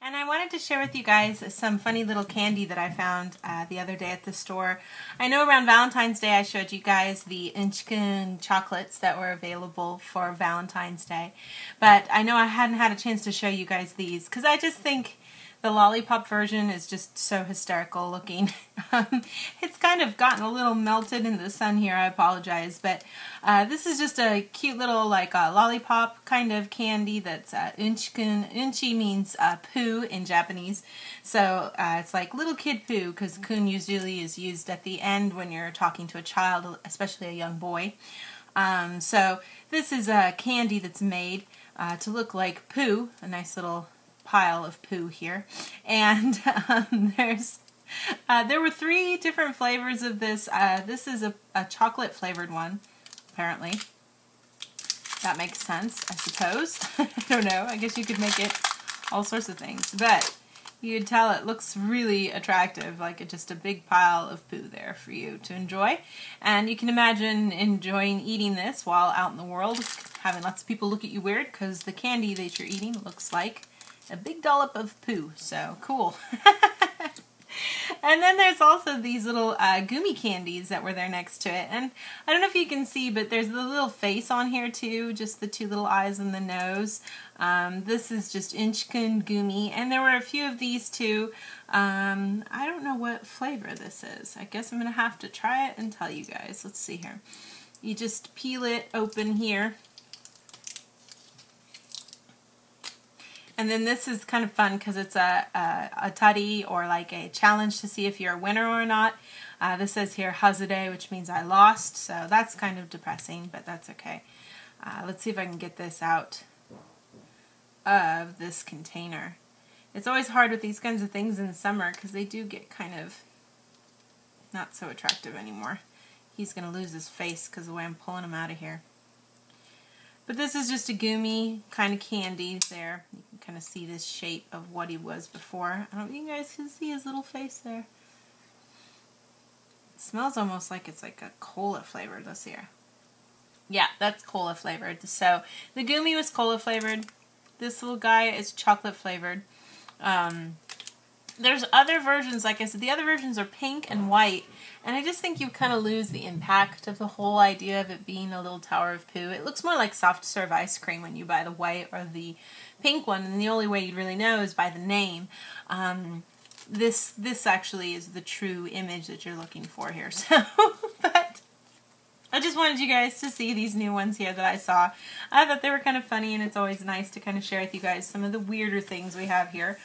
And I wanted to share with you guys some funny little candy that I found the other day at the store. I know around Valentine's Day I showed you guys the Inchkin chocolates that were available for Valentine's Day. But I know I hadn't had a chance to show you guys these because I just think the lollipop version is just so hysterical looking. It's kind of gotten a little melted in the sun here, I apologize, but this is just a cute little like lollipop kind of candy that's Inchkin. Inchi means poo in Japanese, so it's like little kid poo because kun usually is used at the end when you're talking to a child, especially a young boy. So this is a candy that's made to look like poo, a nice little pile of poo here, and there were 3 different flavors of this. This is a chocolate flavored one, apparently. That makes sense, I suppose. I don't know, I guess you could make it all sorts of things, but you could tell it looks really attractive, like just a big pile of poo there for you to enjoy. And you can imagine enjoying eating this while out in the world, having lots of people look at you weird because the candy that you're eating looks like a big dollop of poo, so cool. And then there's also these little gummy candies that were there next to it. And I don't know if you can see, but there's the little face on here too, just the 2 little eyes and the nose. This is just Inchkin gummy, and there were a few of these too. I don't know what flavor this is. I guess I'm going to have to try it and tell you guys. Let's see here. You just peel it open here. And then this is kind of fun because it's a tutty or like a challenge to see if you're a winner or not. This says here Hazude, which means I lost, so that's kind of depressing, but that's okay. Let's see if I can get this out of this container. It's always hard with these kinds of things in the summer because they do get kind of not so attractive anymore. He's going to lose his face because of the way I'm pulling him out of here. But this is just a gummy kind of candy there. You can kind of see this shape of what he was before. I don't know if you guys can see his little face there. It smells almost like it's like a cola flavored. Let's see here. Yeah, that's cola flavored. So the gummy was cola flavored. This little guy is chocolate flavored. There's other versions, like I said, the other versions are pink and white, and I just think you kind of lose the impact of the whole idea of it being a little tower of poo. It looks more like soft serve ice cream when you buy the white or the pink one, and the only way you'd really know is by the name. This actually is the true image that you're looking for here. So, but I just wanted you guys to see these new ones here that I saw. I thought they were kind of funny, and it's always nice to kind of share with you guys some of the weirder things we have here.